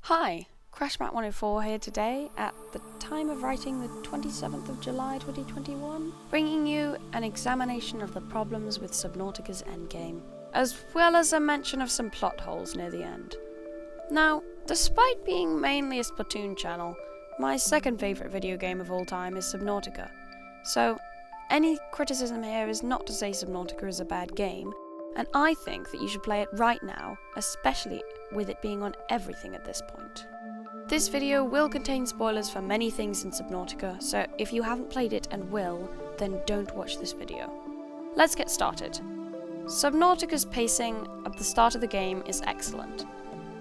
Hi, CrashMat104 here today at the time of writing the 27th of July 2021, bringing you an examination of the problems with Subnautica's Endgame, as well as a mention of some plot holes near the end. Now, despite being mainly a Platoon channel, my second favourite video game of all time is Subnautica, so any criticism here is not to say Subnautica is a bad game, and I think that you should play it right now, especially with it being on everything at this point. This video will contain spoilers for many things in Subnautica, so if you haven't played it and will, then don't watch this video. Let's get started. Subnautica's pacing at the start of the game is excellent.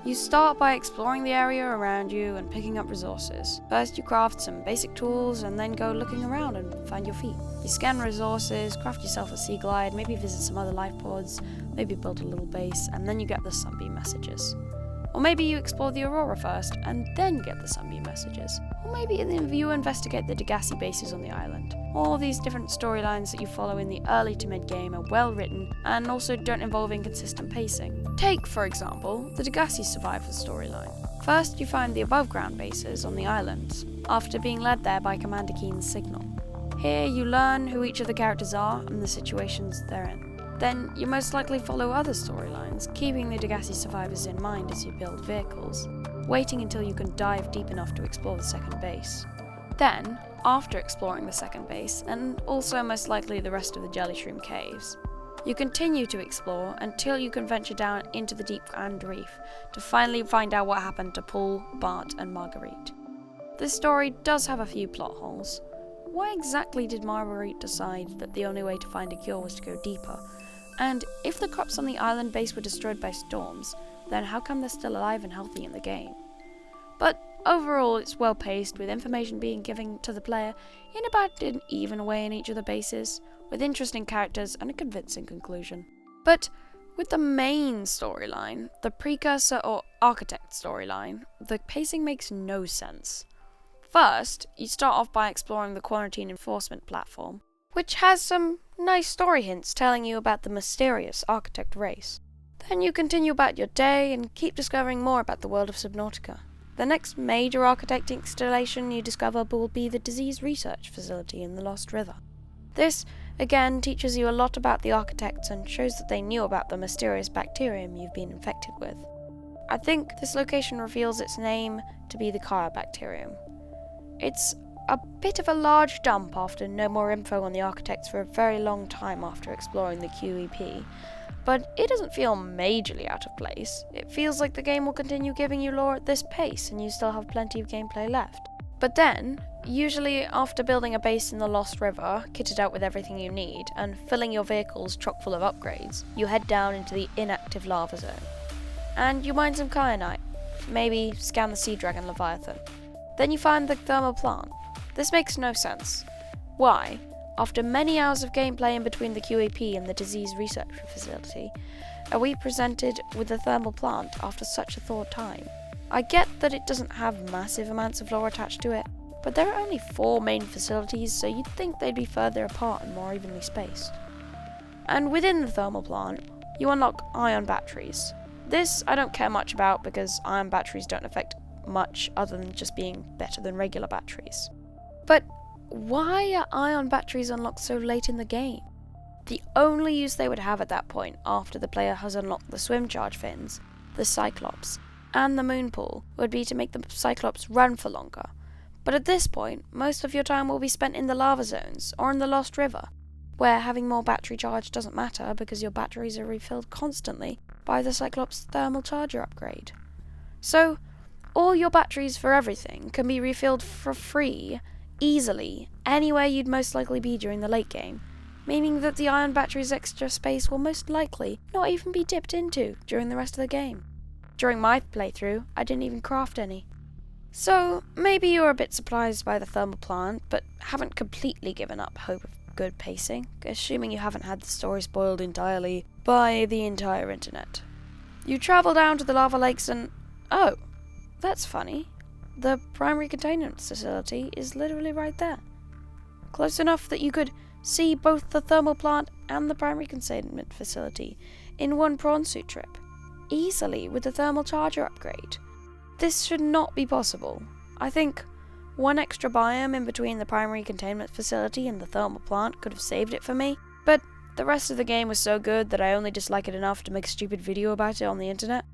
You start by exploring the area around you and picking up resources. First you craft some basic tools and then go looking around and find your feet. You scan resources, craft yourself a sea glide, maybe visit some other life pods, maybe build a little base, and then you get the sunbeam messages. Or maybe you explore the Aurora first and then get the sunbeam messages. Or maybe you investigate the Degassi bases on the island. All these different storylines that you follow in the early to mid game are well written and also don't involve inconsistent pacing. Take, for example, the Degassi survivors storyline. First, you find the above ground bases on the islands, after being led there by Commander Keen's signal. Here you learn who each of the characters are and the situations they're in. Then you most likely follow other storylines, keeping the Degassi survivors in mind as you build vehicles, waiting until you can dive deep enough to explore the second base. Then, after exploring the second base, and also most likely the rest of the Jellyshroom caves, you continue to explore until you can venture down into the deep Grand Reef to finally find out what happened to Paul, Bart, and Marguerite. This story does have a few plot holes. Why exactly did Marguerite decide that the only way to find a cure was to go deeper? And if the crops on the island base were destroyed by storms, then how come they're still alive and healthy in the game? But overall, it's well paced, with information being given to the player in about an even way in each of the bases, with interesting characters and a convincing conclusion. But with the main storyline, the precursor or architect storyline, the pacing makes no sense. First, you start off by exploring the quarantine enforcement platform, which has some nice story hints telling you about the mysterious architect race. Then you continue about your day and keep discovering more about the world of Subnautica. The next major architect installation you discover will be the disease research facility in the Lost River. This, again, teaches you a lot about the architects and shows that they knew about the mysterious bacterium you've been infected with. I think this location reveals its name to be the Bacterium. It's a bit of a large dump after no more info on the architects for a very long time after exploring the QEP, but it doesn't feel majorly out of place. It feels like the game will continue giving you lore at this pace and you still have plenty of gameplay left. But then, usually after building a base in the Lost River, kitted out with everything you need, and filling your vehicles chock full of upgrades, you head down into the inactive lava zone. And you mine some kyanite, maybe scan the sea dragon Leviathan. Then you find the thermal plant. This makes no sense. Why, after many hours of gameplay in between the QEP and the disease research facility, are we presented with the thermal plant after such a short time? I get that it doesn't have massive amounts of lore attached to it, but there are only 4 main facilities, so you'd think they'd be further apart and more evenly spaced. And within the thermal plant, you unlock ion batteries. This I don't care much about because ion batteries don't affect much other than just being better than regular batteries. But why are ion batteries unlocked so late in the game? The only use they would have at that point, after the player has unlocked the swim charge fins, the Cyclops, and the moon pool, would be to make the Cyclops run for longer. But at this point, most of your time will be spent in the lava zones or in the Lost River, where having more battery charge doesn't matter because your batteries are refilled constantly by the Cyclops thermal charger upgrade. So, all your batteries for everything can be refilled for free, easily, anywhere you'd most likely be during the late game, meaning that the ion battery's extra space will most likely not even be dipped into during the rest of the game. During my playthrough, I didn't even craft any. So, maybe you're a bit surprised by the thermal plant, but haven't completely given up hope of good pacing, assuming you haven't had the story spoiled entirely by the entire internet. You travel down to the lava lakes and, oh, that's funny. The primary containment facility is literally right there. Close enough that you could see both the thermal plant and the primary containment facility in one prawn suit trip, easily with the thermal charger upgrade. this should not be possible. I think one extra biome in between the primary containment facility and the thermal plant could have saved it for me, but the rest of the game was so good that I only dislike it enough to make a stupid video about it on the internet.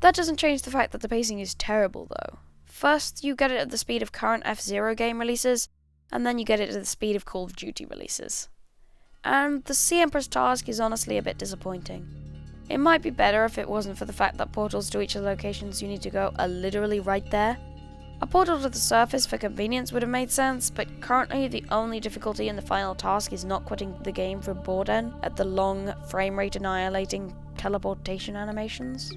That doesn't change the fact that the pacing is terrible though. First, you get it at the speed of current F-Zero game releases, and then you get it at the speed of Call of Duty releases. And the Sea Emperor's task is honestly a bit disappointing. It might be better if it wasn't for the fact that portals to each of the locations you need to go are literally right there. A portal to the surface for convenience would have made sense, but currently the only difficulty in the final task is not quitting the game from boredom at the long, frame rate annihilating teleportation animations.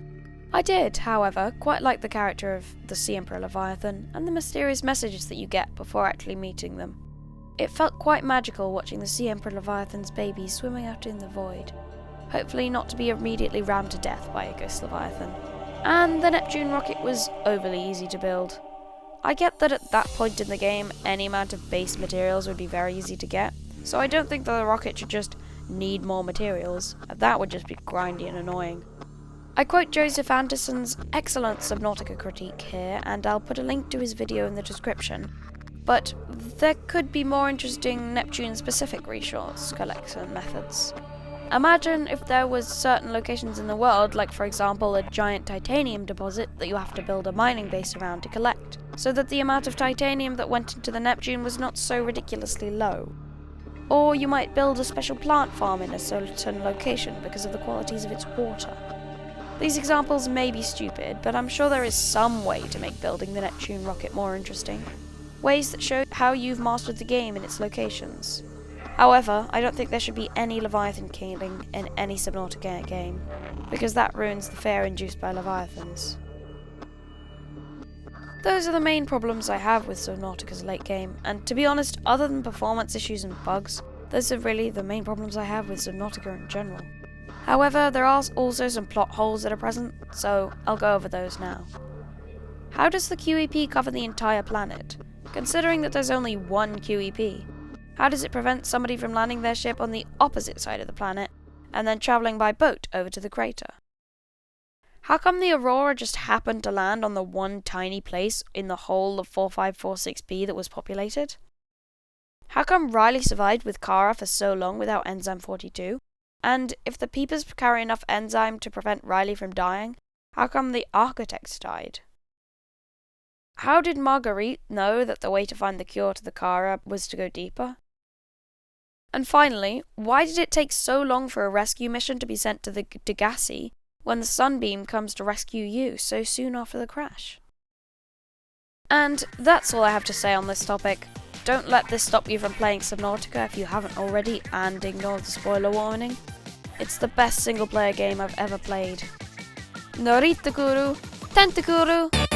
I did, however, quite like the character of the Sea Emperor Leviathan and the mysterious messages that you get before actually meeting them. It felt quite magical watching the Sea Emperor Leviathan's baby swimming out in the void, hopefully not to be immediately rammed to death by a ghost Leviathan. And the Neptune rocket was overly easy to build. I get that at that point in the game, any amount of base materials would be very easy to get, so I don't think that the rocket should just need more materials. That would just be grindy and annoying. I quote Joseph Anderson's excellent Subnautica critique here, and I'll put a link to his video in the description, but there could be more interesting Neptune-specific resource collection methods. Imagine if there was certain locations in the world, like for example a giant titanium deposit that you have to build a mining base around to collect, so that the amount of titanium that went into the Neptune was not so ridiculously low. Or you might build a special plant farm in a certain location because of the qualities of its water. These examples may be stupid, but I'm sure there is some way to make building the Neptune rocket more interesting. Ways that show how you've mastered the game in its locations. However, I don't think there should be any Leviathan killing in any Subnautica game, because that ruins the fear induced by Leviathans. Those are the main problems I have with Subnautica's late game, and to be honest, other than performance issues and bugs, those are really the main problems I have with Subnautica in general. However, there are also some plot holes that are present, so I'll go over those now. How does the QEP cover the entire planet? Considering that there's only one QEP, how does it prevent somebody from landing their ship on the opposite side of the planet, and then travelling by boat over to the crater? How come the Aurora just happened to land on the one tiny place in the whole of 4546b that was populated? How come Riley survived with Kara for so long without Enzyme 42? And if the peepers carry enough enzyme to prevent Riley from dying, how come the architects died? How did Marguerite know that the way to find the cure to the Kara was to go deeper? And finally, why did it take so long for a rescue mission to be sent to the Degassi when the Sunbeam comes to rescue you so soon after the crash? And that's all I have to say on this topic. Don't let this stop you from playing Subnautica if you haven't already, and ignore the spoiler warning. It's the best single player game I've ever played. Noritakuru, Tentakuru!